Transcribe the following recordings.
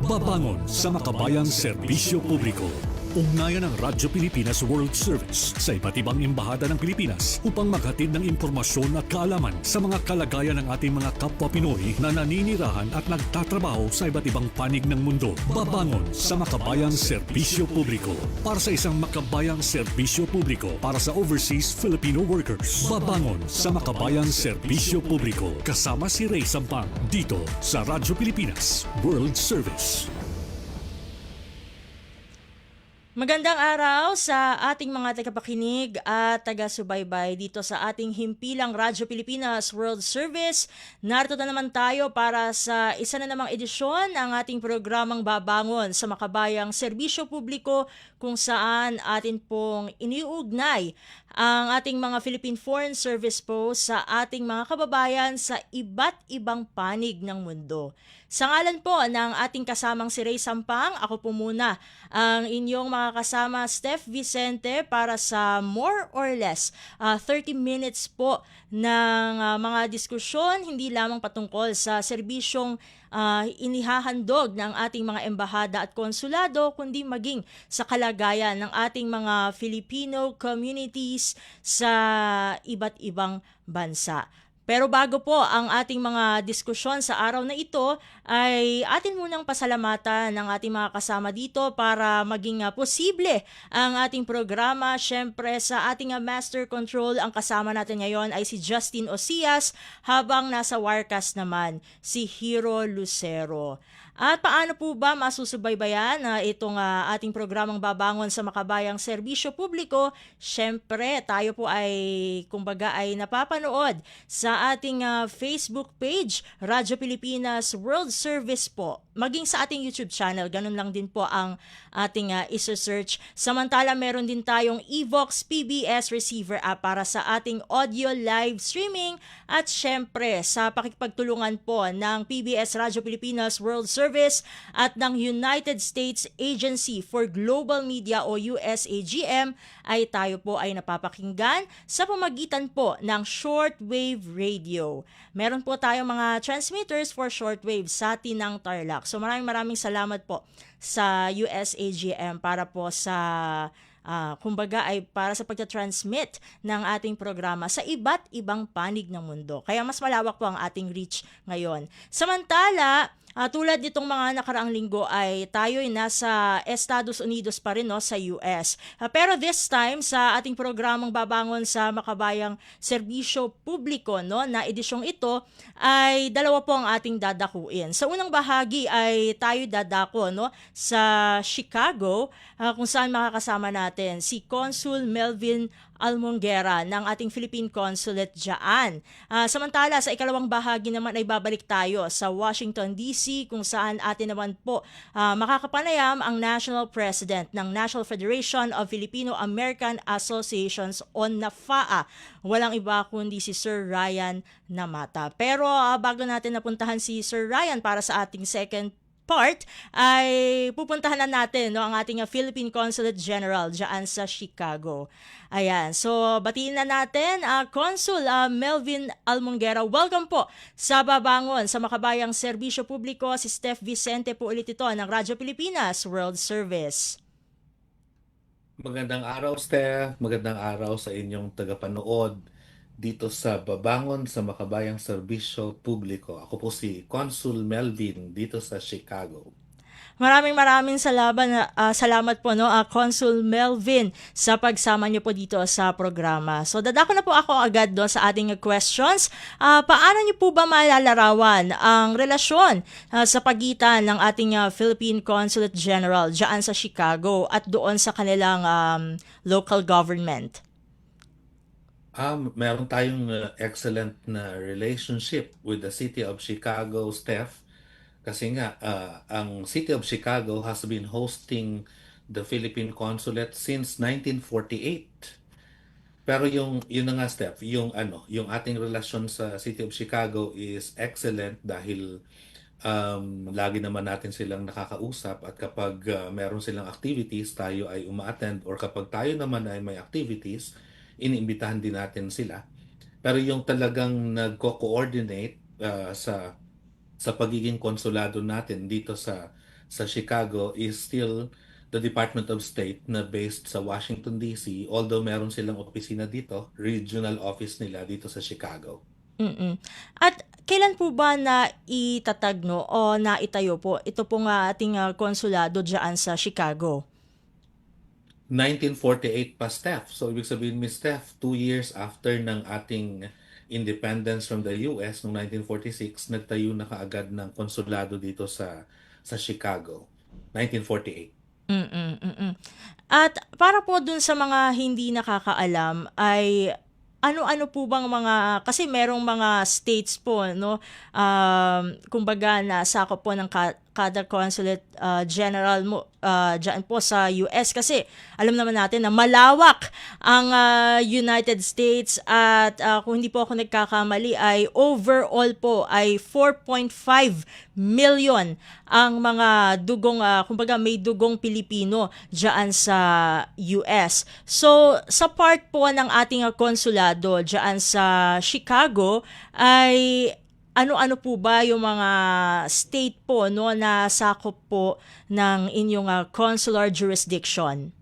Babangon sa makabayang serbisyo publiko. Ugnayan ng Radyo Pilipinas World Service sa iba't ibang embahada ng Pilipinas upang maghatid ng impormasyon at kaalaman sa mga kalagayan ng ating mga kapwa Pinoy na naninirahan at nagtatrabaho sa iba't ibang panig ng mundo. Babangon sa makabayang serbisyo publiko para sa isang makabayang serbisyo publiko para sa overseas Filipino workers. Babangon sa makabayang serbisyo publiko kasama si Ray Sampang dito sa Radyo Pilipinas World Service. Magandang araw sa ating mga tagapakinig at taga-subaybay dito sa ating himpilang Radyo Pilipinas World Service. Narito na naman tayo para sa isa na namang edisyon ng ating programang Babangon sa makabayang serbisyo publiko kung saan atin pong iniuugnay ang ating mga Philippine Foreign Service posts sa ating mga kababayan sa iba't ibang panig ng mundo. Sa ngalan po ng ating kasamang si Ray Sampang, ako po muna ang inyong mga kasama Steph Vicente para sa more or less 30 minutes po ng mga diskusyon, hindi lamang patungkol sa serbisyong inihahandog ng ating mga embahada at konsulado, kundi maging sa kalagayan ng ating mga Filipino communities sa iba't ibang bansa. Pero bago po ang ating mga diskusyon sa araw na ito, ay atin munang pasalamatan ng ating mga kasama dito para maging posible ang ating programa. Siyempre sa ating Master Control, ang kasama natin ngayon ay si Justin Osias, habang nasa Wirecast naman si Hero Lucero. At paano po ba masusubaybayan itong ating programang Babangon sa makabayang serbisyo publiko? Siyempre, tayo po ay kumbaga ay napapanood sa ating Facebook page, Radyo Pilipinas World Service po. Maging sa ating YouTube channel, ganun lang din po ang ating isa-search. Samantala, meron din tayong Evox PBS receiver app para sa ating audio live streaming at siyempre sa pakikipagtulungan po ng PBS Radyo Pilipinas World Service at ng United States Agency for Global Media o USAGM ay tayo po ay napapakinggan sa pamagitan po ng shortwave radio. Meron po tayong mga transmitters for shortwave sa Tinang Tarlac. So maraming salamat po sa USAGM para po sa kumbaga ay para sa pagta-transmit ng ating programa sa iba't ibang panig ng mundo. Kaya mas malawak po ang ating reach ngayon. Samantala, tulad nitong mga nakaraang linggo ay tayo ay nasa Estados Unidos pa rin sa US. Pero this time sa ating programang Babangon sa makabayang serbisyo publiko na edisyong ito ay dalawa po ang ating dadakuin. Sa unang bahagi ay tayo dadako sa Chicago kung saan makakasama natin si Consul Melvin Almonguera ng ating Philippine Consulate diyan. Samantala sa ikalawang bahagi naman ay babalik tayo sa Washington DC kung saan atin naman po makakapanayam ang National President ng National Federation of Filipino-American Associations o NAFAA. Walang iba kundi si Sir Ryan Namata. Pero bago natin napuntahan si Sir Ryan para sa ating second part, ay pupuntahan na natin ang ating Philippine Consulate General dyan sa Chicago. Ayan, so batiin na natin Consul Melvin Almonguera. Welcome po sa Babangon sa makabayang serbisyo publiko. Si Steph Vicente po ulit ito ng Radyo Pilipinas World Service. Magandang araw, Steph. Magandang araw sa inyong tagapanood dito sa Babangon sa makabayang serbisyo publiko. Ako po si Consul Melvin dito sa Chicago. Maraming salamat po Consul Melvin sa pagsama niyo po dito sa programa. So dadako na po ako agad sa ating questions. Paano niyo po ba malalarawan ang relasyon sa pagitan ng ating Philippine Consulate General diyan sa Chicago at doon sa kanilang local government? Meron tayong excellent na relationship with the City of Chicago, Steph. Kasi nga, ang City of Chicago has been hosting the Philippine Consulate since 1948. Pero yun na nga, Steph, yung ating relasyon sa City of Chicago is excellent dahil lagi naman natin silang nakakausap at kapag meron silang activities, tayo ay uma-attend, or kapag tayo naman ay may activities, iniimbitahan din natin sila. Pero yung talagang nagko-coordinate sa pagiging konsulado natin dito sa sa Chicago is still the Department of State na based sa Washington DC, although meron silang opisina dito, regional office nila dito sa Chicago. Mm. At kailan po ba na itatag no o naitayo po ito pong ating konsulado diyan sa Chicago? 1948 pa, Steph. So, ibig sabihin, Miss Steph, 2 years after ng ating independence from the US noong 1946, nagtayo na kaagad ng konsulado dito sa Chicago. 1948. Mm. At para po dun sa mga hindi nakakaalam ay ano-ano po bang mga kasi merong mga states po no kumbaga nasakop po ng kada consulate general mo diyan po sa US kasi alam naman natin na malawak ang United States at kung hindi po ako nagkakamali ay overall po ay 4.5 million ang mga dugong kumbaga may dugong Pilipino diyan sa US. So sa part po ng ating konsulado diyan sa Chicago ay ano-ano po ba yung mga state po no na sakop po ng inyong consular jurisdiction?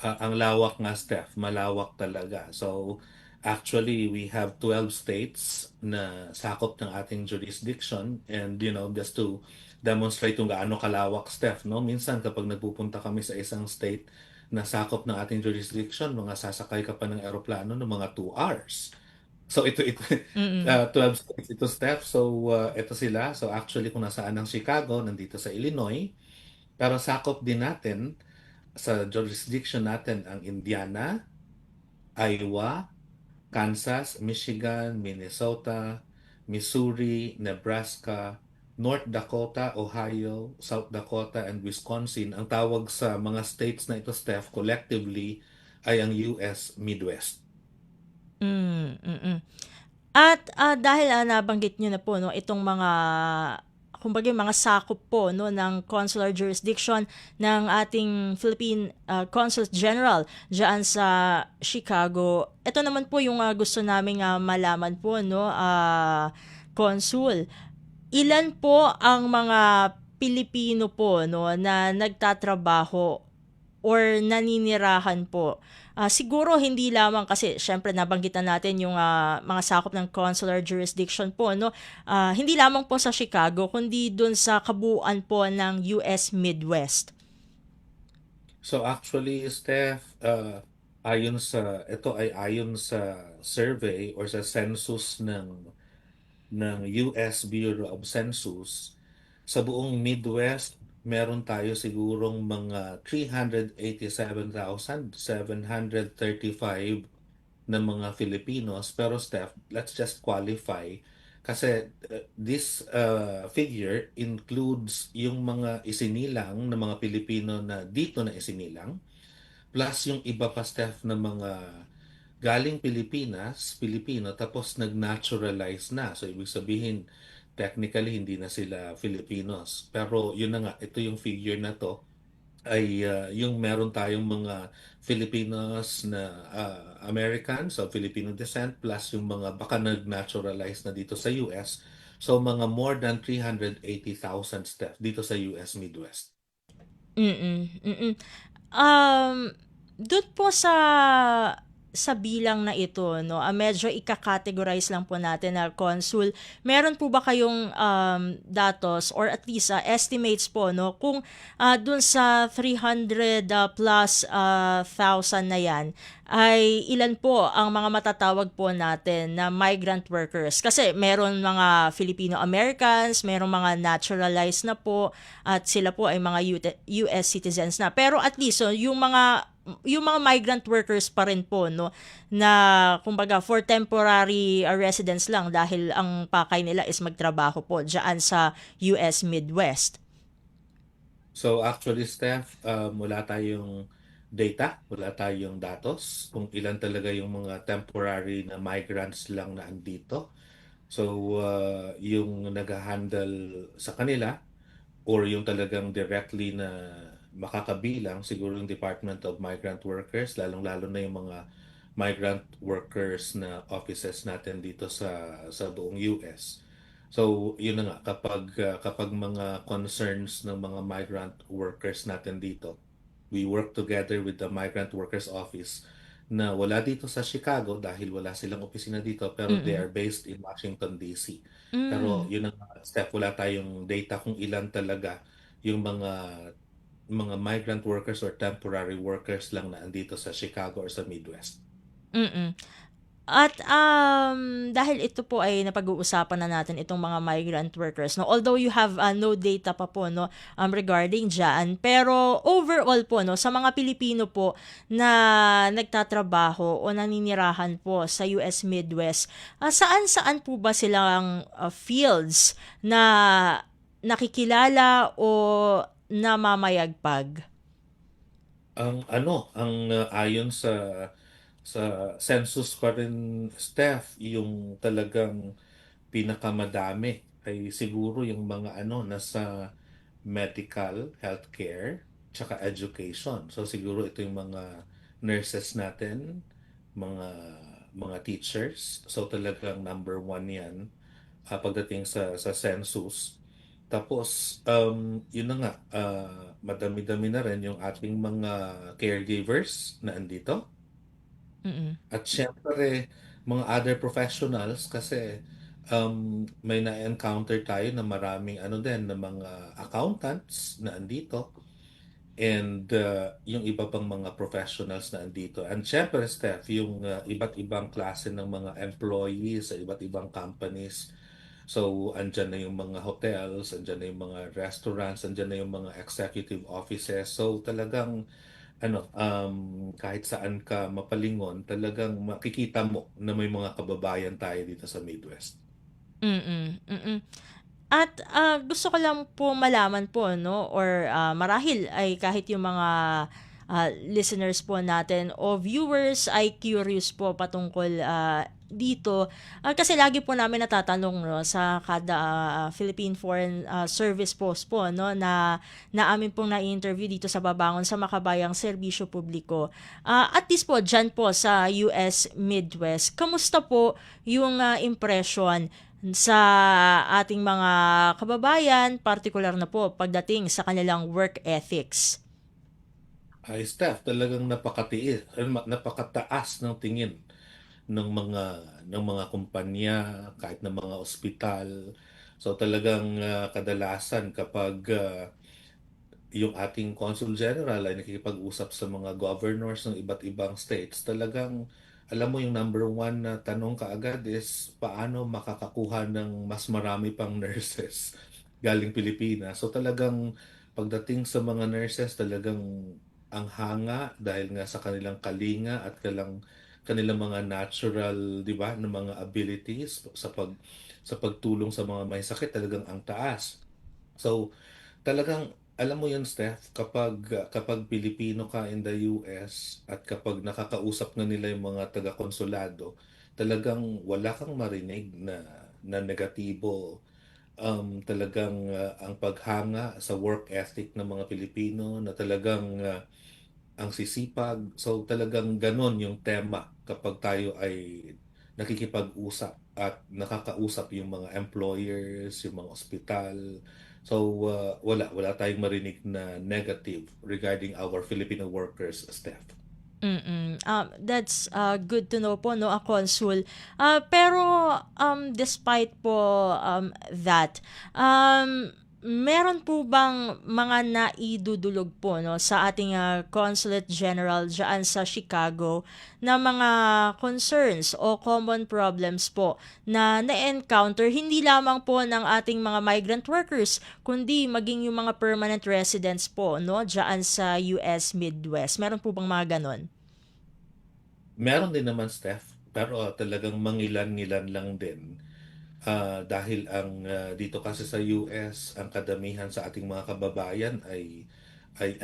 Ang lawak nga, Steph. Malawak talaga. So, actually, we have 12 states na sakop ng ating jurisdiction. And, just to demonstrate kung gaano kalawak, Steph, no? Minsan, kapag nagpupunta kami sa isang state na sakop ng ating jurisdiction, mga sasakay ka pa ng eroplano ng mga 2 hours. So, ito Mm. 12 states ito, Steph. So, ito sila. So, actually, kung nasaan ang Chicago, nandito sa Illinois. Pero sakop din natin sa jurisdiction natin ang Indiana, Iowa, Kansas, Michigan, Minnesota, Missouri, Nebraska, North Dakota, Ohio, South Dakota, and Wisconsin. Ang tawag sa mga states na ito, Steph, collectively ay ang US Midwest. Mm. At dahil nabanggit niyo na po no itong mga kumbaga yung mga sakop po no ng consular jurisdiction ng ating Philippine Consul General diyan sa Chicago. Ito naman po yung gusto naming malaman po no Consul. Ilan po ang mga Pilipino po no na nagtatrabaho or naninirahan po. Siguro hindi lamang kasi syempre nabanggitan natin yung mga sakop ng consular jurisdiction po no. Hindi lamang po sa Chicago kundi dun sa kabuuan po ng US Midwest. So actually, Steph, ito ay ayon sa survey or sa census ng US Bureau of Census, sa buong Midwest, meron tayo sigurong mga 387,735 na mga Filipinos. Pero Steph, let's just qualify kasi this figure includes yung mga isinilang na mga Pilipino na dito na isinilang plus yung iba pa, Steph, na mga galing Pilipinas, Pilipino, tapos nag-naturalize na. So, ibig sabihin, technically, hindi na sila Filipinos. Pero, yun na nga, ito yung figure na to ay yung meron tayong mga Filipinos na Americans of Filipino descent plus yung mga baka nag-naturalize na dito sa US. So, mga more than 380,000 Steph dito sa US Midwest. Mm. Doon po sa bilang na ito, no, medyo ika-categorize lang po natin na consul. Meron po ba kayong datos or at least estimates po, no, kung dun sa 300 plus thousand na yan, ay ilan po ang mga matatawag po natin na migrant workers? Kasi meron mga Filipino-Americans, meron mga naturalized na po, at sila po ay mga US citizens na. Pero at least, so, yung mga migrant workers pa rin po no na kumbaga for temporary residence lang dahil ang pakay nila is magtrabaho po diyan sa US Midwest. So actually, Steph, wala tayong data, wala tayong datos kung ilan talaga yung mga temporary na migrants lang na andito. So yung nag-handle sa kanila or yung talagang directly na makakabilang siguro yung Department of Migrant Workers, lalong-lalo na yung mga migrant workers na offices natin dito sa buong US. So, yun na nga, kapag mga concerns ng mga migrant workers natin dito, we work together with the Migrant Workers Office na wala dito sa Chicago dahil wala silang opisina dito pero they Mm. are based in Washington, D.C. Pero Hmm. yun ang step, wala tayong data kung ilan talaga yung mga migrant workers or temporary workers lang na andito sa Chicago or sa Midwest. Mm. At, dahil ito po ay napag-uusapan na natin itong mga migrant workers 'no, although you have, no data pa po 'no, regarding diyan, pero overall po 'no, sa mga Pilipino po na nagtatrabaho o naninirahan po sa US Midwest, saan-saan po ba silang, fields na nakikilala o namamayagpag? Ayon sa census pa rin, Steph, yung talagang pinakamadami ay siguro yung mga nasa medical, healthcare, tsaka education. So siguro ito yung mga nurses natin, mga mga teachers. So talagang number one yan pagdating sa census. Tapos, yun na nga, madami-dami na rin yung ating mga caregivers na andito. Mm. At syempre, mga other professionals kasi may na-encounter tayo na maraming din na mga accountants na andito and yung iba pang mga professionals na andito. And syempre, Steph, yung iba't ibang klase ng mga employees sa iba't ibang companies. So, andyan na yung mga hotels, andyan na yung mga restaurants, andyan na yung mga executive offices. So, talagang kahit saan ka mapalingon, talagang makikita mo na may mga kababayan tayo dito sa Midwest. Mm, mm. At, gusto ko lang po malaman po 'no or, marahil ay kahit yung mga, listeners po natin o viewers ay curious po patungkol, dito. Kasi lagi po namin natatanong 'no sa kada, Philippine Foreign, Service Post po 'no na amin pong na-interview dito sa Babangon sa Makabayang Serbisyo Publiko. At least po diyan po sa US Midwest, kamusta po yung, impression sa ating mga kababayan, partikular na po pagdating sa kanilang work ethics? Ay, Steph, talagang napakataas ng tingin ng mga kumpanya, kahit ng mga ospital. So talagang kadalasan kapag yung ating Consul General ay nakikipag-usap sa mga governors ng iba't ibang states, talagang alam mo yung number one na tanong kaagad is paano makakakuha ng mas marami pang nurses galing Pilipinas. So talagang pagdating sa mga nurses, talagang ang hanga dahil nga sa kanilang kalinga at kanilang mga natural, 'di ba, na mga abilities sa pagtulong sa mga may sakit, talagang ang taas. So, talagang alam mo yun, Steph, kapag Pilipino ka in the US at kapag nakakausap na nila yung mga taga-konsulado, talagang wala kang marinig na negatibo. Talagang ang paghanga sa work ethic ng mga Pilipino na talagang ang sisipag. So talagang ganon yung tema kapag tayo ay nakikipag-usap at nakakausap yung mga employers, yung mga ospital. So wala tayong marinig na negative regarding our Filipino workers, Steph. Mm. That's, good to know po 'no, a consul. Pero, despite po, that, meron po bang mga naidudulog po 'no, sa ating, Consulate General diyaan sa Chicago na mga concerns o common problems po na na-encounter hindi lamang po ng ating mga migrant workers, kundi maging yung mga permanent residents po 'no, diyaan sa US Midwest. Meron po bang mga gano'n? Meron din naman, Steph, pero talagang mangilan-ngilan lang din. Dahil dito kasi sa US, ang kadamihan sa ating mga kababayan ay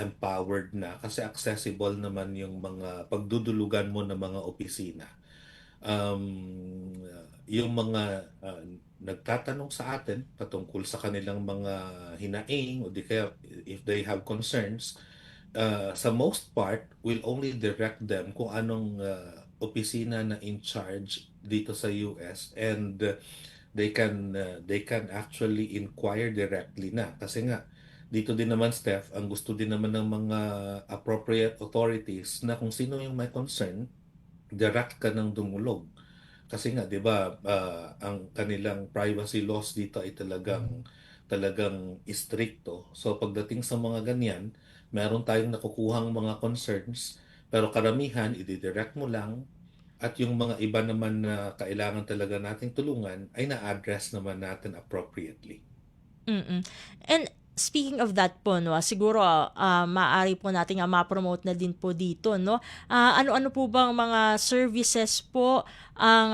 empowered na kasi accessible naman yung mga pagdudulugan mo ng mga opisina. Yung mga nagtatanong sa atin patungkol sa kanilang mga hinaing o di kaya if they have concerns, sa most part, will only direct them kung anong opisina na in charge dito sa US and they can actually inquire directly na. Kasi nga, dito din naman, Steph, ang gusto din naman ng mga appropriate authorities na kung sino yung may concern, direct ka ng dumulog. Kasi nga, 'di ba, ang kanilang privacy laws dito ay talagang istrikto. So pagdating sa mga ganyan, meron tayong nakukuhang mga concerns, pero karamihan i-direct mo lang at yung mga iba naman na kailangan talaga nating tulungan ay na-address naman natin appropriately. Mm. And speaking of that po 'no, siguro, maaari po nating, ma-promote na din po dito 'no. Ano-ano po bang mga services po ang,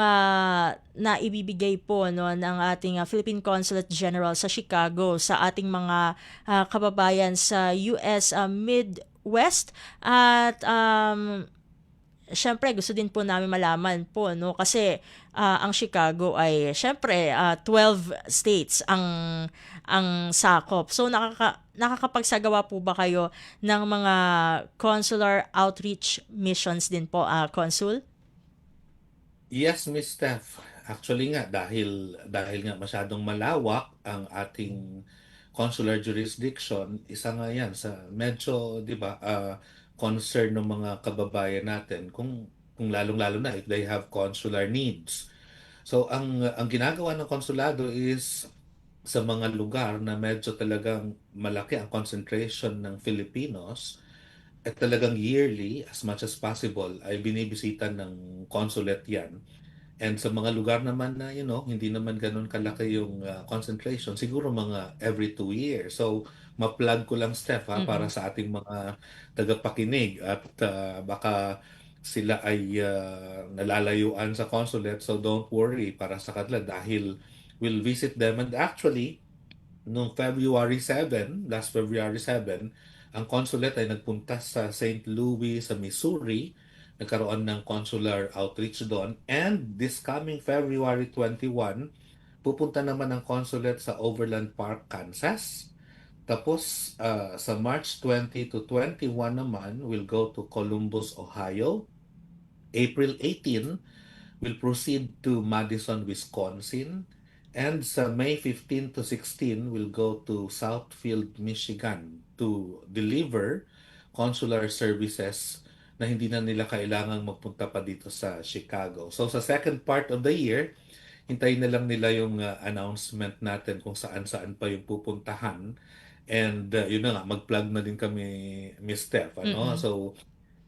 naibibigay po 'no ng ating, Philippine Consulate General sa Chicago sa ating mga, kababayan sa US, Midwest at, siyempre gusto din po namin malaman po 'no kasi, ang Chicago ay siyempre, 12 states ang sakop. So nakakapagsagawa po ba kayo ng mga consular outreach missions din po, Consul? Yes, Miss Steph. Actually nga dahil nga masyadong malawak ang ating consular jurisdiction, isa nga 'yan sa medyo 'di ba concern ng mga kababayan natin kung lalong-lalo na if they have consular needs. So ang ginagawa ng konsulado is sa mga lugar na medyo talagang malaki ang concentration ng Filipinos at talagang yearly as much as possible ay binibisita ng consulate 'yan. And sa mga lugar naman na, hindi naman ganun kalaki yung concentration, siguro mga every 2 years. So, ma-plug ko lang, Steph, para Mm. sa ating mga tagapakinig at baka sila ay nalalayuan sa consulate. So, don't worry para sa kanila dahil we'll visit them. And actually, noong last February 7, ang consulate ay nagpunta sa St. Louis sa Missouri. Nagkaroon ng consular outreach doon. And this coming February 21, pupunta naman ang consulate sa Overland Park, Kansas. Tapos sa March 20 to 21 naman, we'll go to Columbus, Ohio. April 18, will proceed to Madison, Wisconsin. And sa May 15 to 16, will go to Southfield, Michigan to deliver consular services na hindi na nila kailangang magpunta pa dito sa Chicago. So sa second part of the year, hintayin na lang nila yung announcement natin kung saan-saan pa yung pupuntahan. And yun na nga, mag-plug na din kami, Miss Steph. Ano? Mm. So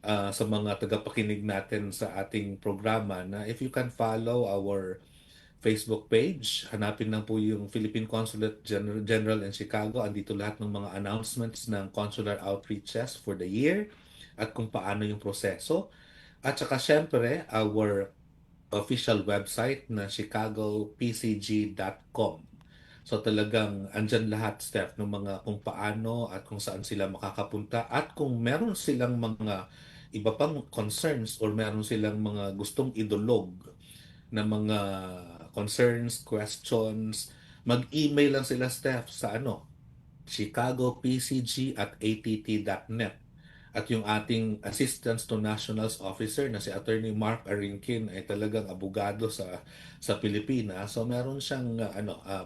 sa mga tagapakinig natin sa ating programa na if you can follow our Facebook page, hanapin lang po yung Philippine Consulate General in Chicago. Andito lahat ng mga announcements ng consular outreaches for the year at kung paano yung proseso. At saka syempre, our official website na chicagopcg.com. So talagang andyan lahat, Steph, ng mga kung paano at kung saan sila makakapunta at kung meron silang mga iba pang concerns or meron silang mga gustong idulog na mga concerns, questions, mag-email lang sila, Steph, sa chicagopcg@att.net. At yung ating Assistance to Nationals Officer na si Attorney Mark Arinkin ay talagang abogado sa Pilipinas. So meron siyang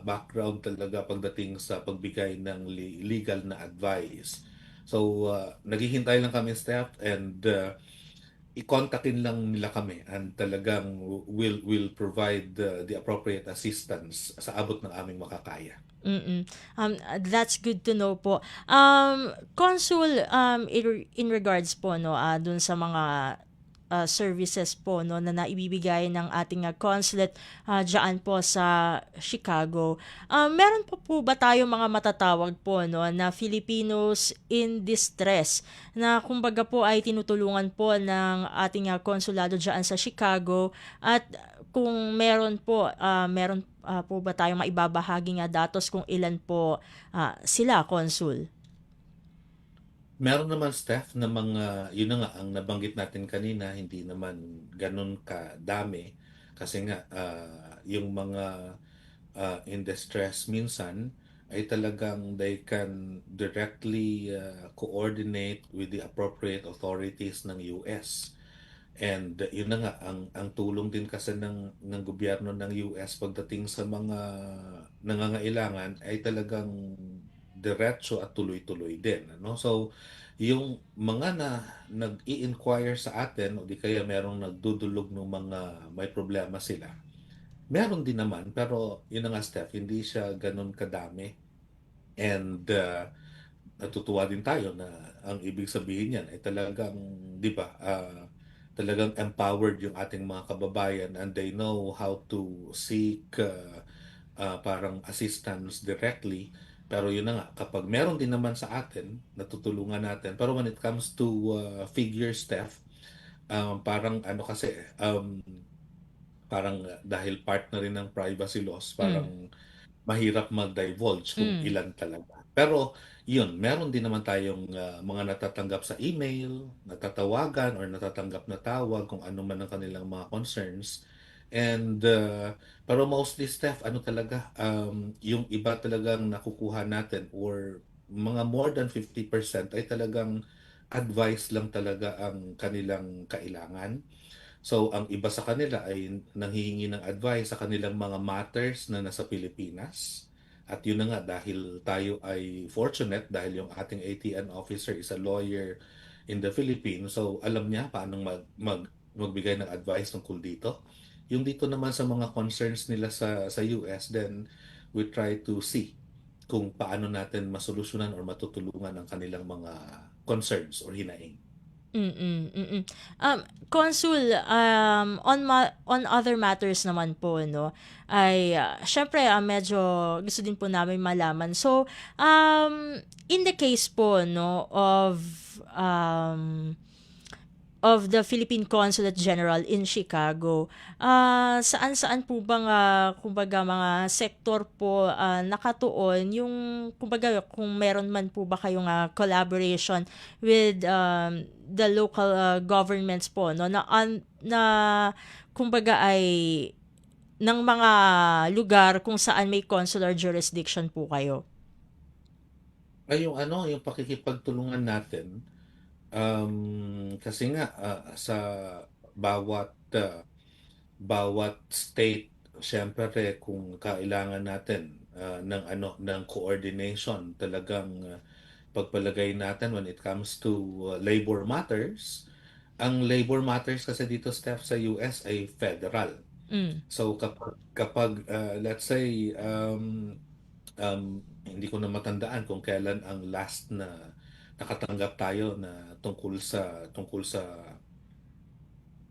background talaga pagdating sa pagbigay ng legal na advice. So naghihintay lang kami, Steph, and i-contactin lang nila kami and talagang will provide the appropriate assistance sa abot ng aming makakaya. Mm. That's good to know po. Consul, in regards po no, dun sa mga services po no na naibibigay ng ating consulate diyan po sa Chicago. Meron po ba tayo mga matatawag po no na Filipinos in distress na kumbaga po ay tinutulungan po ng ating konsulado diyan sa Chicago at kung meron po ba tayong maibabahagi nga datos kung ilan po sila, Consul? Meron naman, Steph, na mga, yun na nga, ang nabanggit natin kanina, hindi naman ganun kadami. Kasi nga, yung mga in distress minsan, ay talagang they can directly coordinate with the appropriate authorities ng US. And yun na nga, ang tulong din kasi ng gobyerno ng US pagdating sa mga nangangailangan ay talagang diretso at tuloy-tuloy din, ano? So, yung mga nag-i-inquire sa atin o di kaya merong nagdudulog ng mga may problema sila, meron din naman, pero yun na nga, Steph, hindi siya ganun kadami. And natutuwa din tayo na ang ibig sabihin niyan ay talagang, di ba, talagang empowered yung ating mga kababayan and they know how to seek parang assistance directly. Pero yun na nga, kapag meron din naman sa atin, natutulungan natin. Pero when it comes to figure, Steph, parang ano kasi, parang dahil part na rin ng privacy laws, Mm. parang mahirap mag-divulge kung Mm. ilan talaga. Pero yun, meron din naman tayong mga natatanggap sa email, natatawagan or natatanggap na tawag kung ano man ang kanilang mga concerns. And pero mostly, Steph, ano talaga, yung iba talagang nakukuha natin or mga more than 50% ay talagang advice lang talaga ang kanilang kailangan. So, ang iba sa kanila ay nanghihingi ng advice sa kanilang mga matters na nasa Pilipinas. At yun na nga, dahil tayo ay fortunate dahil yung ating ATN officer is a lawyer in the Philippines. So, alam niya paano magbigay ng advice tungkol dito. Yung dito naman sa mga concerns nila sa US, then we try to see kung paano natin masolusyonan or matutulungan ang kanilang mga concerns or hinaing. Mm, mm. Consul, on other matters naman po, no, ay syempre medyo gusto din po namin malaman. So, in the case po, no, um, of the Philippine Consulate General in Chicago, saan-saan po bang, kumbaga, mga sektor po nakatuon yung, kumbaga, kung meron man po ba kayong collaboration with the local governments po, no, na kumbaga ay ng mga lugar kung saan may consular jurisdiction po kayo. Ay, yung ano, yung pakikipagtulungan natin. Kasi nga sa bawat state, syempre kung kailangan natin ng ano ng coordination, talagang pagpalagay natin when it comes to labor matters. Ang labor matters kasi dito, Steph, sa US ay federal. Mm. So kapag let's say hindi ko na matandaan kung kailan ang last na nakatanggap tayo na tungkol sa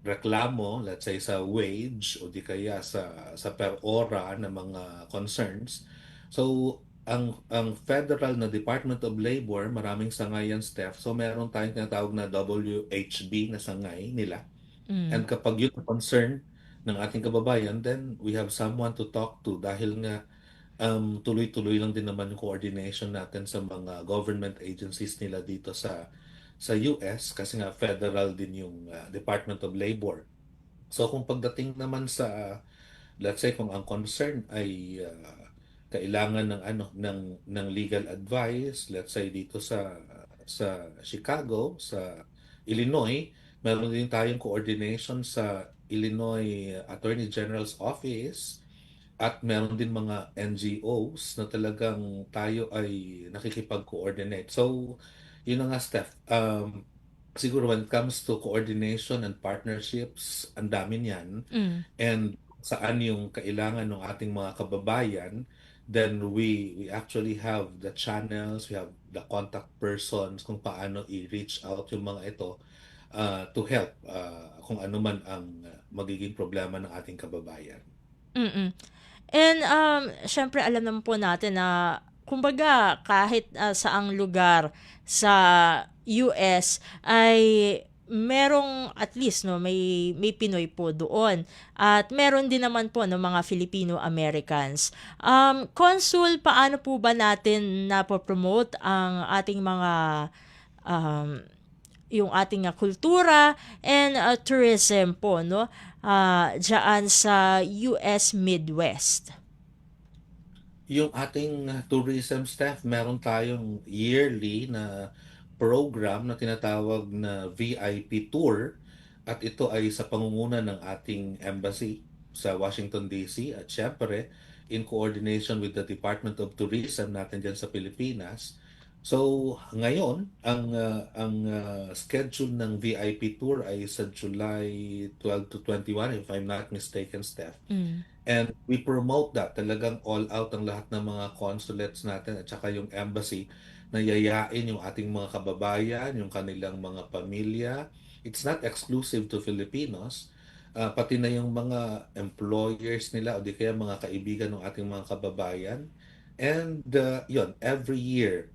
reklamo, let's say sa wage o di kaya sa per hora na mga concerns. So ang Federal na Department of Labor, maraming sangay yan, Steph. So meron tayong tinatawag na WHB na sangay nila. Mm. And kapag yun ang concern ng ating kababayan, then we have someone to talk to dahil nga tuloy-tuloy lang din naman yung coordination natin sa mga government agencies nila dito sa US kasi nga federal din yung Department of Labor. So kung pagdating naman sa let's say kung ang concern ay kailangan ng ano ng legal advice, let's say dito sa Chicago, sa Illinois, meron din tayong coordination sa Illinois Attorney General's Office at meron din mga NGOs na talagang tayo ay nakikipag-coordinate. So, yun na nga, Steph. Siguro when it comes to coordination and partnerships, ang dami niyan. Mm. And saan yung kailangan ng ating mga kababayan, then we actually have the channels, we have the contact persons kung paano i-reach out yung mga ito to help kung ano man ang magiging problema ng ating kababayan. Mm. And syempre alam naman po natin na kumbaga kahit saang lugar sa US ay merong at least, no, may Pinoy po doon at meron din naman po ng mga Filipino Americans. Consul, paano po ba natin napopromote ang ating mga um, yung ating kultura and tourism po, no, diyan sa US Midwest? Yung ating tourism staff, meron tayong yearly na program na tinatawag na VIP tour. at ito ay sa pangunguna ng ating embassy sa Washington DC at syempre in coordination with the Department of Tourism natin dyan sa Pilipinas. So ngayon ang schedule ng VIP tour ay sa July 12 to 21 if I'm not mistaken, Steph. Mm. And we promote that. Talagang all out ang lahat ng mga consulates natin at saka yung embassy na yayain yung ating mga kababayan, yung kanilang mga pamilya. It's not exclusive to Filipinos. Pati na yung mga employers nila o di kaya mga kaibigan ng ating mga kababayan. And yun, every year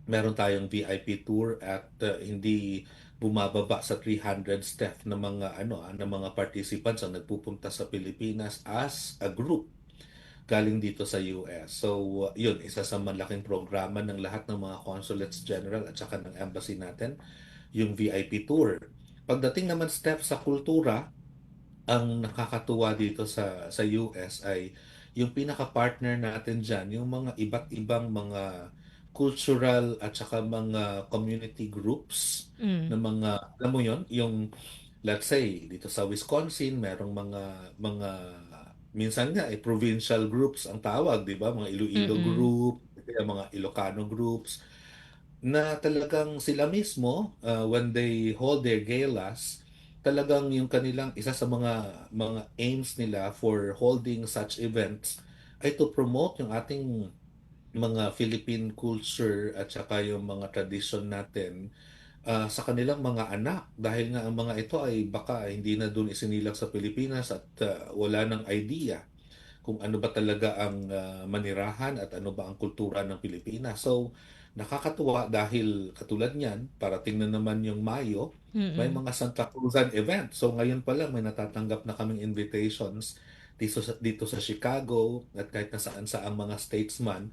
meron tayong VIP tour at hindi bumababa sa 300 staff na mga na mga participants ang nagpupunta sa Pilipinas as a group galing dito sa US. So, yun, isa sa malaking programa ng lahat ng mga consulates general at saka ng embassy natin, yung VIP tour. Pagdating naman step sa kultura, ang nakakatuwa dito sa US ay yung pinaka-partner natin diyan, yung mga iba't ibang mga cultural at saka mga community groups Mm. na mga alam mo yon yung let's say dito sa Wisconsin merong mga minsan nga provincial groups ang tawag, 'di ba? Mga Iloilo Mm. group, kaya mga Ilocano groups na talagang sila mismo when they hold their galas, talagang yung kanilang isa sa mga aims nila for holding such events ay to promote yung ating mga Philippine culture at saka yung mga tradition natin sa kanilang mga anak dahil nga ang mga ito ay baka hindi na doon isinilang sa Pilipinas at wala ng idea kung ano ba talaga ang manirahan at ano ba ang kultura ng Pilipinas. So, nakakatuwa dahil katulad niyan, parating na naman yung Mayo, may Mm. mga Santa Cruzan event. So, ngayon pa lang may natatanggap na kaming invitations dito sa Chicago at kahit na saan sa ang mga statesman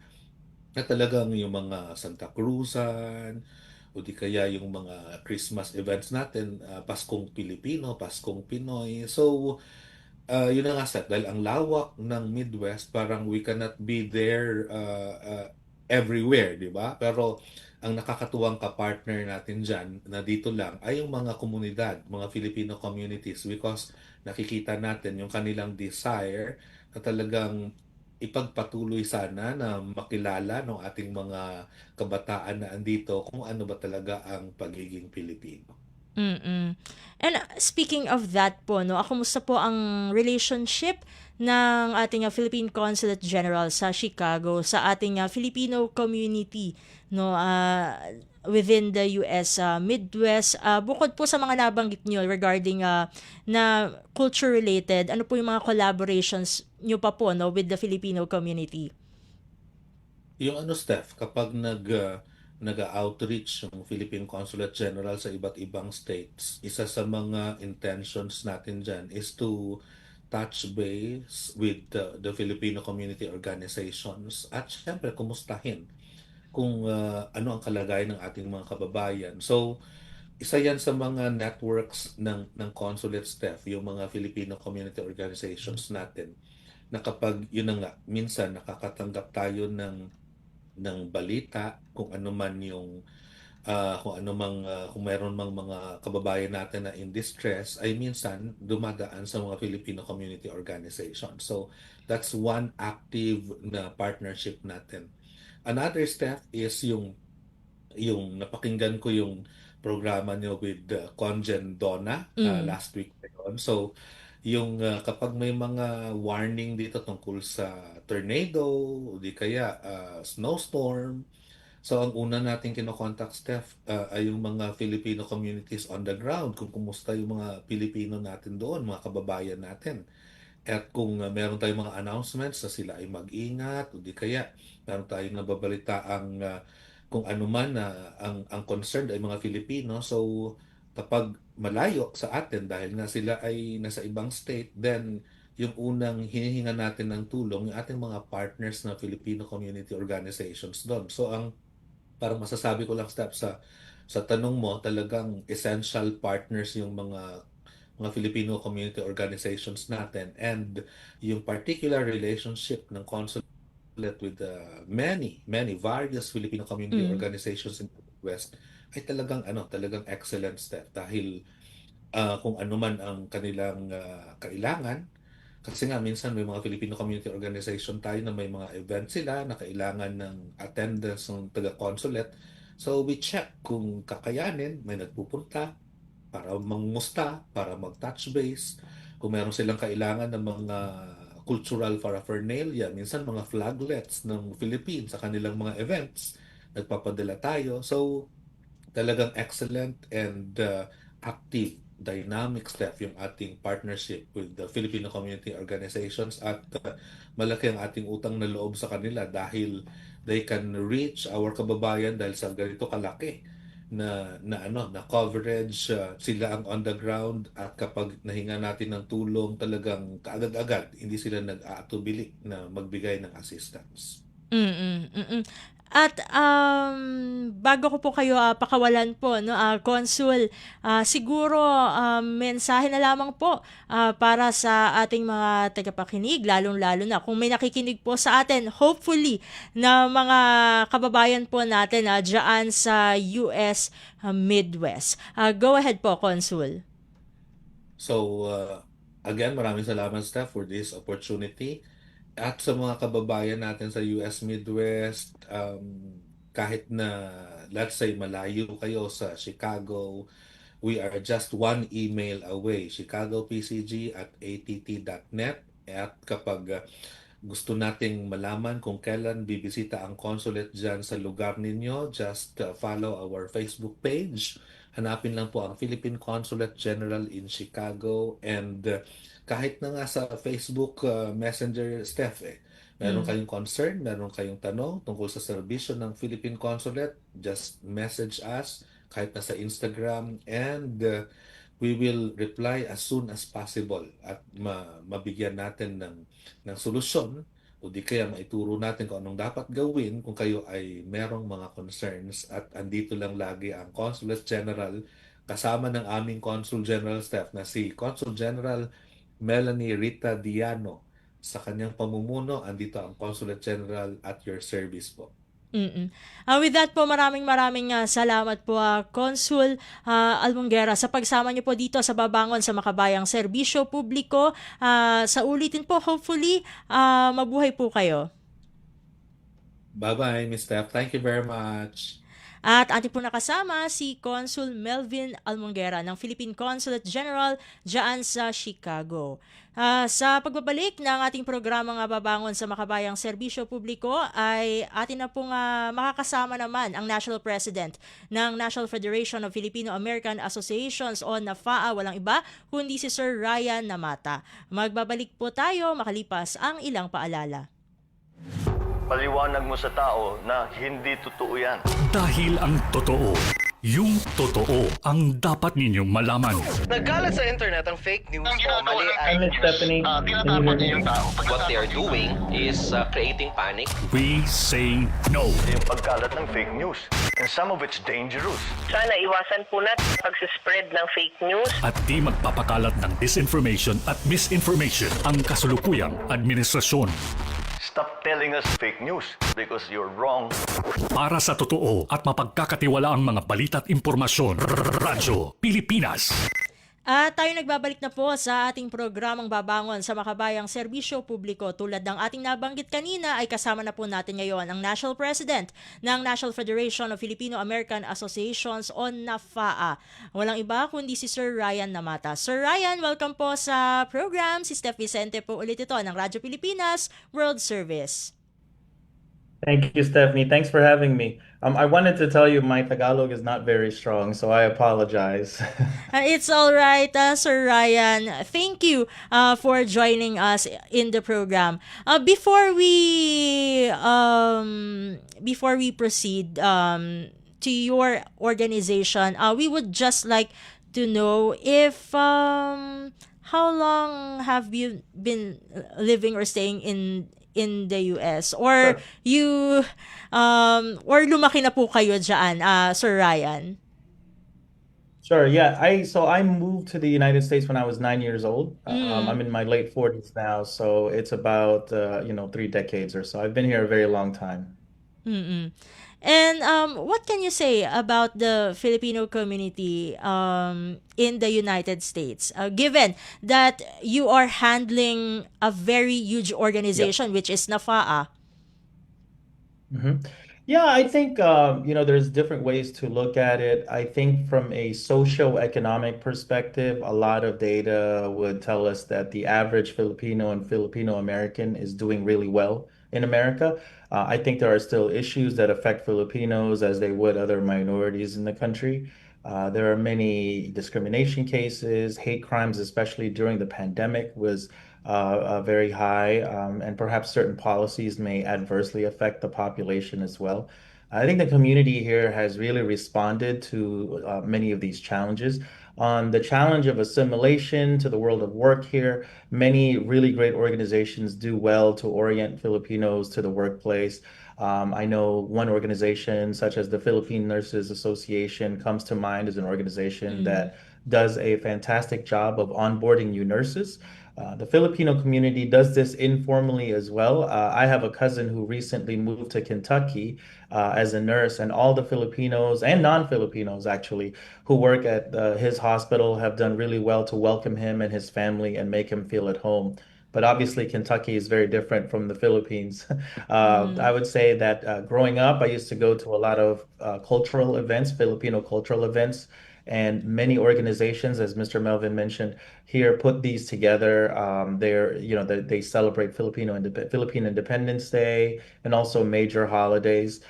na talagang yung mga Santa Cruzan o di kaya yung mga Christmas events natin, Paskong Pilipino, Paskong Pinoy. So, yun na nga Seth, dahil ang lawak ng Midwest, parang we cannot be there everywhere, di ba? Pero ang nakakatuwang ka-partner natin dyan na dito lang ay yung mga komunidad, mga Filipino communities because nakikita natin yung kanilang desire na talagang ipagpatuloy sana na makilala ng ating mga kabataan na andito kung ano ba talaga ang pagiging Pilipino. Mm. And speaking of that po, no, kumusta po ang relationship ng ating Philippine Consulate General sa Chicago sa ating Filipino community, no, within the US Midwest, bukod po sa mga nabanggit niyo regarding na culture related, ano po yung mga collaborations niyo pa po, no, with the Filipino community? Yung Steph, kapag nag-outreach yung Philippine Consulate General sa iba't ibang states, isa sa mga intentions natin dyan is to touch base with the Filipino community organizations at syempre kumustahin kung ano ang kalagayan ng ating mga kababayan. So, isa yan sa mga networks ng consulate staff, yung mga Filipino community organizations natin, na kapag yun na nga, minsan nakakatanggap tayo ng balita kung ano man yung kung ano mang kung meron mang mga kababayan natin na in distress ay minsan dumadaan sa mga Filipino community organization. So that's one active na partnership natin. Another step is yung napakinggan ko yung programa niyo with Conjen Donna Mm. last week pa yun. So yung kapag may mga warning dito tungkol sa tornado o di kaya snowstorm, so ang una nating kinokontak Steph ay yung mga Filipino communities on the ground kung kumusta yung mga Pilipino natin doon, mga kababayan natin. At kung meron tayong mga announcements na sila ay mag-ingat o di kaya meron tayong nababalita ang kung ano man na ang concerned ay mga Filipino. So kapag malayo sa atin dahil nga sila ay nasa ibang state, then yung unang hinihinga natin ng tulong yung ating mga partners na Filipino community organizations doon. So ang parang masasabi ko lang step sa tanong mo, talagang essential partners yung mga Filipino community organizations natin and yung particular relationship ng consulate with many various Filipino community Mm. organizations in the West ay talagang talagang excellent step dahil kung ano man ang kanilang kailangan. Kasi nga minsan may mga Filipino community organization tayo na may mga event sila na kailangan ng attendance ng taga-consulate. So we check kung kakayanin, may nagpupunta para mangmusta, para mag-touch base. Kung meron silang kailangan ng mga cultural paraphernalia, minsan mga flaglets ng Philippines sa kanilang mga events, nagpapadala tayo. So talagang excellent and active, dynamic step yung ating partnership with the Filipino community organizations at malaki ang ating utang na loob sa kanila dahil they can reach our kababayan dahil sa ganito kalaki na coverage, sila ang on the ground at kapag nahinga natin ng tulong talagang kaagad-agad hindi sila nag-aatubili na magbigay ng assistance. Mm, mm. At bago ko po kayo pakawalan po, no, Consul, siguro mensahe na lamang po para sa ating mga tagapakinig, lalong-lalo na kung may nakikinig po sa atin, hopefully, na mga kababayan po natin dyan sa US Midwest. Go ahead po, Consul. So, again, maraming salamat, Steph, for this opportunity. At sa mga kababayan natin sa US Midwest, kahit na, let's say, malayo kayo sa Chicago, we are just one email away, chicagopcg@att.net. At kapag gusto nating malaman kung kailan bibisita ang consulate dyan sa lugar ninyo, just follow our Facebook page. Hanapin lang po ang Philippine Consulate General in Chicago and kahit na nga sa Facebook Messenger, Steph, meron Mm. kayong concern, meron kayong tanong tungkol sa serbisyo ng Philippine Consulate, just message us kahit na sa Instagram and we will reply as soon as possible at mabigyan natin ng solusyon o di kaya maituro natin kung anong dapat gawin kung kayo ay merong mga concerns at andito lang lagi ang Consulate General kasama ng aming Consul General staff na si Consul General Melanie Rita Diano. Sa kanyang pamumuno, andito ang Consulate General at your service po. Mm. With that po, maraming salamat po, Consul Almonguera, sa pagsama niyo po dito sa Babangon sa Makabayang Serbisyo Publiko. Sa ulitin po, hopefully, mabuhay po kayo. Bye-bye, Miss Steph. Thank you very much. At ating po nakasama si Consul Melvin Almonguera ng Philippine Consulate General dyan sa Chicago. Sa pagbabalik ng ating programang Babangon sa Makabayang Serbisyo Publiko ay atin na pong makakasama naman ang National President ng National Federation of Filipino-American Associations o NAFAA, walang iba kundi si Sir Ryan Namata. Magbabalik po tayo makalipas ang ilang paalala. Paliwanag mo sa tao na hindi totoo yan. Dahil ang totoo, yung totoo ang dapat ninyong malaman. Nagkalat sa internet ang fake news o mali ay Miss Stephanie, tinatapon niyo yung tao. What they are doing is creating panic. We say no. Yung pagkalat ng fake news. And some of it's dangerous. Sana iwasan po natin pag-spread ng fake news. At di magpapakalat ng disinformation at misinformation ang kasulukuyang administrasyon. Stop telling us fake news because you're wrong. Para sa totoo at mapagkakatiwalaang mga balita at impormasyon, Radyo Pilipinas. At tayo nagbabalik na po sa ating programang Babangon sa Makabayang Serbisyo Publiko. Tulad ng ating nabanggit kanina ay kasama na po natin ngayon ang National President ng National Federation of Filipino-American Associations o NAFAA. Walang iba kundi si Sir Ryan Namata. Sir Ryan, welcome po sa program. Si Steph Vicente po ulit ito ng Radyo Pilipinas World Service. thank you, Stephanie. Thanks for having me. I wanted to tell you my Tagalog is not very strong, so I apologize. It's all right, Sir Ryan. Thank you for joining us in the program. Before we proceed to your organization, we would just like to know if how long have you been living or staying in the US or Sure. you or lumaki na po kayo diyan, Sir Ryan? Sure, yeah. I moved to the United States when I was 9 years old. I'm in my late 40s now, so it's about 3 decades or so. I've been here a very long time. Mm-mm. And what can you say about the Filipino community in the United States, given that you are handling a very huge Yep. organization, which is NAFAA? hmm Yeah, I think there's different ways to look at it. I think from a socio-economic perspective, a lot of data would tell us that the average Filipino and Filipino American is doing really well in America. I think there are still issues that affect Filipinos as they would other minorities in the country. There are many discrimination cases, hate crimes, especially during the pandemic, was very high, and perhaps certain policies may adversely affect the population as well. I think the community here has really responded to many of these challenges. On the challenge of assimilation to the world of work here, many really great organizations do well to orient Filipinos to the workplace. I know one organization, such as the Philippine Nurses Association, comes to mind as an organization Mm, that does a fantastic job of onboarding new nurses. The Filipino community does this informally as well. I have a cousin who recently moved to Kentucky as a nurse, and all the Filipinos and non-Filipinos actually who work at his hospital have done really well to welcome him and his family and make him feel at home. But obviously, Kentucky is very different from the Philippines. I mm, would say that growing up, I used to go to a lot of cultural events, Filipino cultural events, and many organizations, as Mr. Melvin mentioned, here put these together. They celebrate Philippine Independence Day and also major holidays.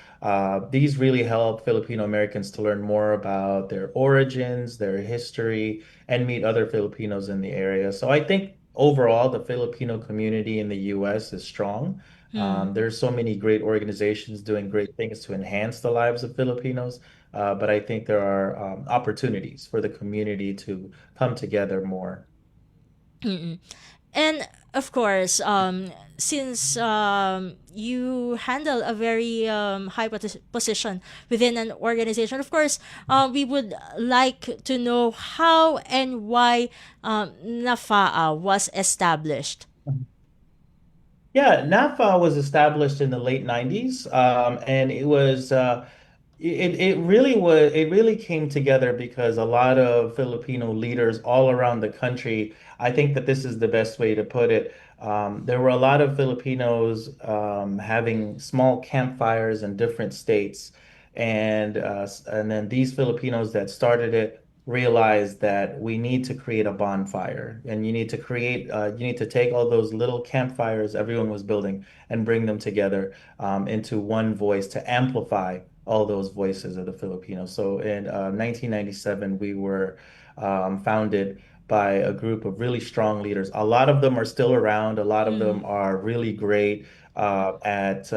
These really help Filipino Americans to learn more about their origins, their history, and meet other Filipinos in the area. So I think overall, the Filipino community in the U.S. is strong. mm. There's so many great organizations doing great things to enhance the lives of Filipinos, but I think there are opportunities for the community to come together more. Mm-mm. And of course, since you handle a very high position within an organization, of course, we would like to know how and why NAFAA was established. Yeah, NAFA was established in the late 90s, and it really came together because a lot of Filipino leaders all around the country, I think that this is the best way to put it. There were a lot of Filipinos having small campfires in different states, and then these Filipinos that started it realized that we need to create a bonfire, and you need to take all those little campfires everyone was building and bring them together into one voice to amplify all those voices of the Filipinos. So in 1997, we were founded by a group of really strong leaders. A lot of them are still around. A lot of them Mm, are really great at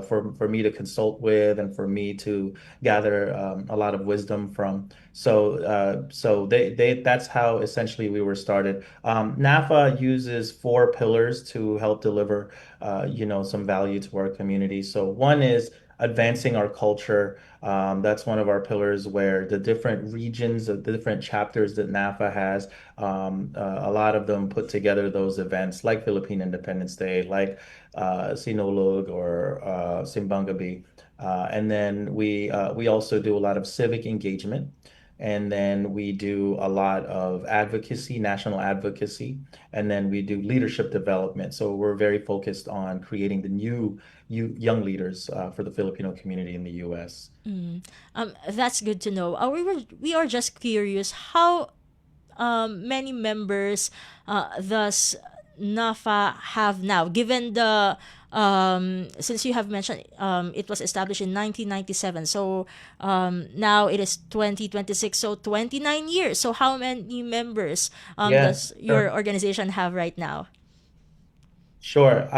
for me to consult with and for me to gather a lot of wisdom from. So they that's how essentially we were started. NAFA uses four pillars to help deliver some value to our community. So one is advancing our culture. That's one of our pillars where the different regions, the different chapters that NAFA has, a lot of them put together those events like Philippine Independence Day, like Sinulog or Simbang Gabi. And then we also do a lot of civic engagement. And then we do a lot of advocacy, national advocacy, and then we do leadership development. So we're very focused on creating the young leaders for the Filipino community in the U.S. mm. That's good to know. We are just curious how many members does NAFA have now, given the since you have mentioned it was established in 1997, so now it is 2026, so 29 years. So how many members Yeah, does your sure. organization have right now? Sure.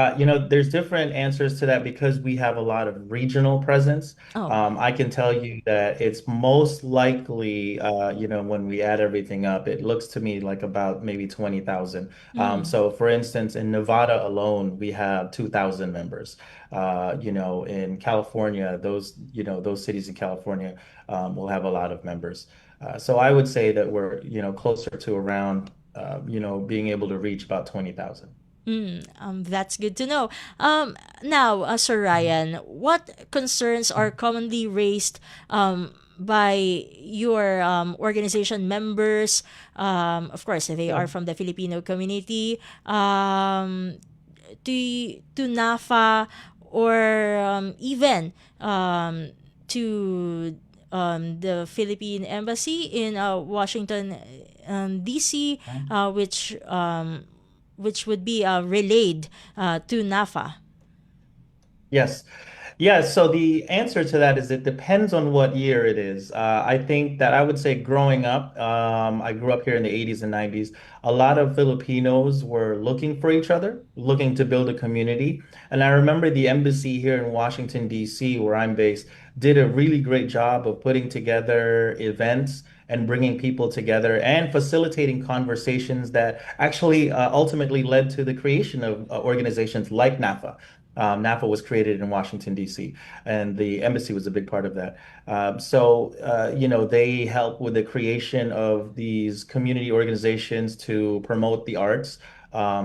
There's different answers to that because we have a lot of regional presence. Oh. I can tell you that it's most likely, when we add everything up, it looks to me like about maybe 20,000. Mm. So for instance, in Nevada alone, we have 2,000 members. In California, those cities in California, will have a lot of members. So I would say that we're, closer to around, being able to reach about 20,000. That's good to know. Now, Sir Ryan, what concerns are commonly raised by your organization members? Of course, they are Yeah. from the Filipino community. To NAFA, or even to the Philippine Embassy in Washington, D.C., which would be relayed to NAFA. Yes. Yeah, so the answer to that is it depends on what year it is. I think that I would say growing up, I grew up here in the 80s and 90s. A lot of Filipinos were looking for each other, looking to build a community. And I remember the embassy here in Washington, D.C., where I'm based, did a really great job of putting together events and bringing people together and facilitating conversations that actually ultimately led to the creation of organizations like NAFA. NAFA was created in Washington, D.C., and the embassy was a big part of that. They help with the creation of these community organizations to promote the arts,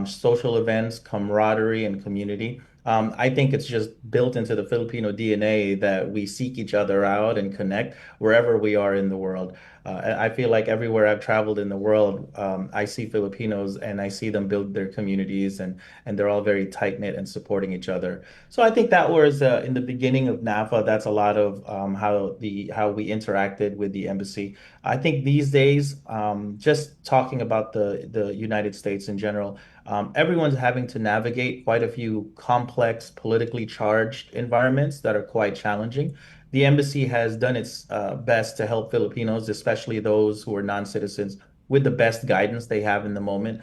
social events, camaraderie, and community. I think it's just built into the Filipino DNA that we seek each other out and connect wherever we are in the world. I feel like everywhere I've traveled in the world, I see Filipinos and I see them build their communities, and they're all very tight knit and supporting each other. So I think that was in the beginning of NAFA. That's a lot of how we interacted with the embassy. I think these days, just talking about the United States in general, everyone's having to navigate quite a few complex, politically charged environments that are quite challenging. The embassy has done its best to help Filipinos, especially those who are non-citizens, with the best guidance they have in the moment.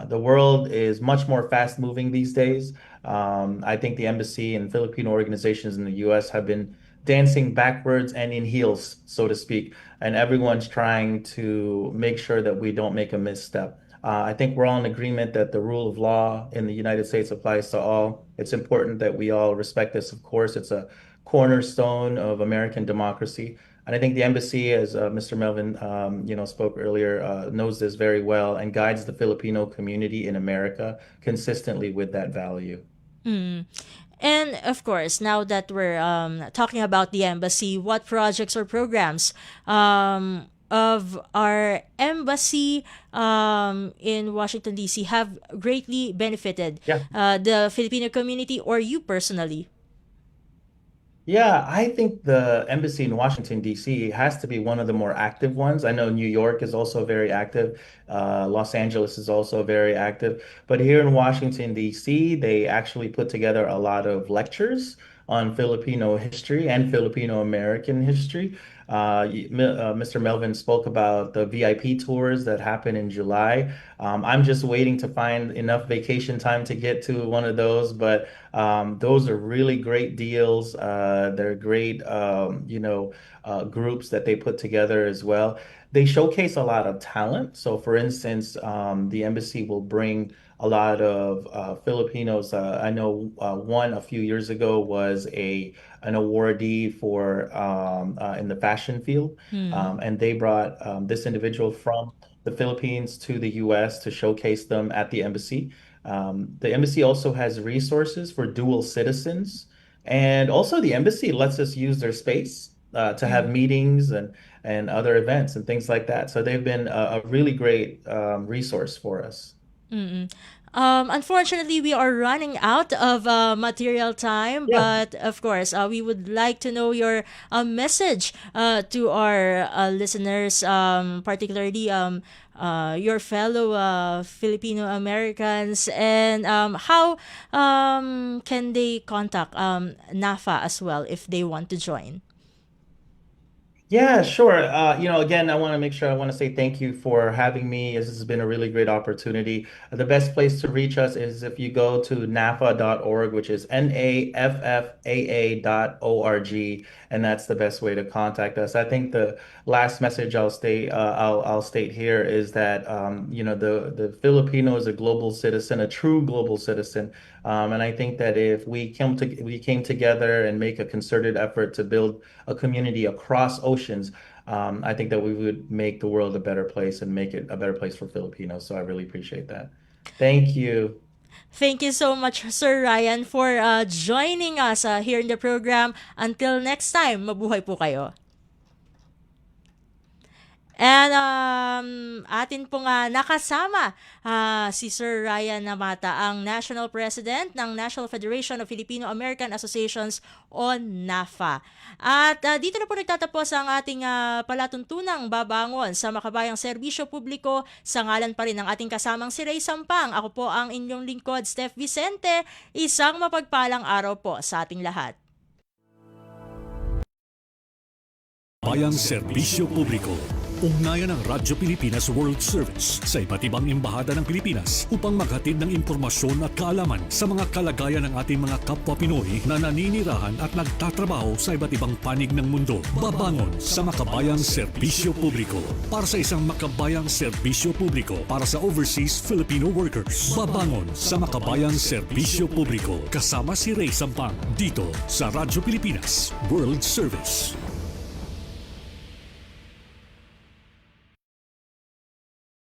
The world is much more fast moving these days. I think the embassy and Filipino organizations in the US have been dancing backwards and in heels, so to speak, and everyone's trying to make sure that we don't make a misstep. I think we're all in agreement that the rule of law in the United States applies to all. It's important that we all respect this. Of course, it's a cornerstone of American democracy. And I think the embassy, as Mr. Melvin, spoke earlier, knows this very well and guides the Filipino community in America consistently with that value. And of course, now that we're talking about the embassy, what projects or programs of our embassy in Washington, D.C. have greatly benefited Yeah. the Filipino community or you personally? Yeah, I think the embassy in Washington, D.C. has to be one of the more active ones. I know New York is also very active. Los Angeles is also very active. But here in Washington, D.C., they actually put together a lot of lectures on Filipino history and Filipino American history. Mr. Melvin spoke about the VIP tours that happen in July. I'm just waiting to find enough vacation time to get to one of those, but those are really great deals. They're great, groups that they put together as well. They showcase a lot of talent. So, for instance, the embassy will bring a lot of Filipinos. I know one a few years ago was a an awardee for in the fashion field, and they brought this individual from the Philippines to the U.S. to showcase them at the embassy. The embassy also has resources for dual citizens, and also the embassy lets us use their space to have meetings and other events and things like that. So they've been a really great resource for us. Mm-mm. Unfortunately, we are running out of material time, Yeah. but of course, we would like to know your message to our listeners, particularly your fellow Filipino Americans, and how can they contact NAFA as well if they want to join? Yeah, sure. Again, I want to say thank you for having me. This has been a really great opportunity. The best place to reach us is if you go to NAFA.org, which is NAFFAA.org, and that's the best way to contact us. I think the last message I'll state here is that the Filipino is a global citizen, a true global citizen. And I think that if we came together and make a concerted effort to build a community across oceans, I think that we would make the world a better place and make it a better place for Filipinos. So I really appreciate that. Thank you. Thank you so much, Sir Ryan, for joining us here in the program. Until next time, mabuhay po kayo. And atin pong nakasama si Sir Ryan Namata, ang National President ng National Federation of Filipino-American Associations o NAFA. At dito na po nagtatapos ang ating palatuntunang babangon sa makabayang serbisyo publiko, sa ngalan pa rin ng ating kasamang si Ray Sampang. Ako po ang inyong lingkod, Steph Vicente. Isang mapagpalang araw po sa ating lahat. Bayang Serbisyo Publiko. Ugnayan ng Radyo Pilipinas World Service sa iba't ibang embahada ng Pilipinas upang maghatid ng impormasyon at kaalaman sa mga kalagayan ng ating mga kapwa Pinoy na naninirahan at nagtatrabaho sa iba't ibang panig ng mundo. Babangon sa makabayang serbisyo publiko para sa isang makabayang serbisyo publiko para sa overseas Filipino workers. Babangon sa makabayang serbisyo publiko kasama si Ray Sampang dito sa Radyo Pilipinas World Service.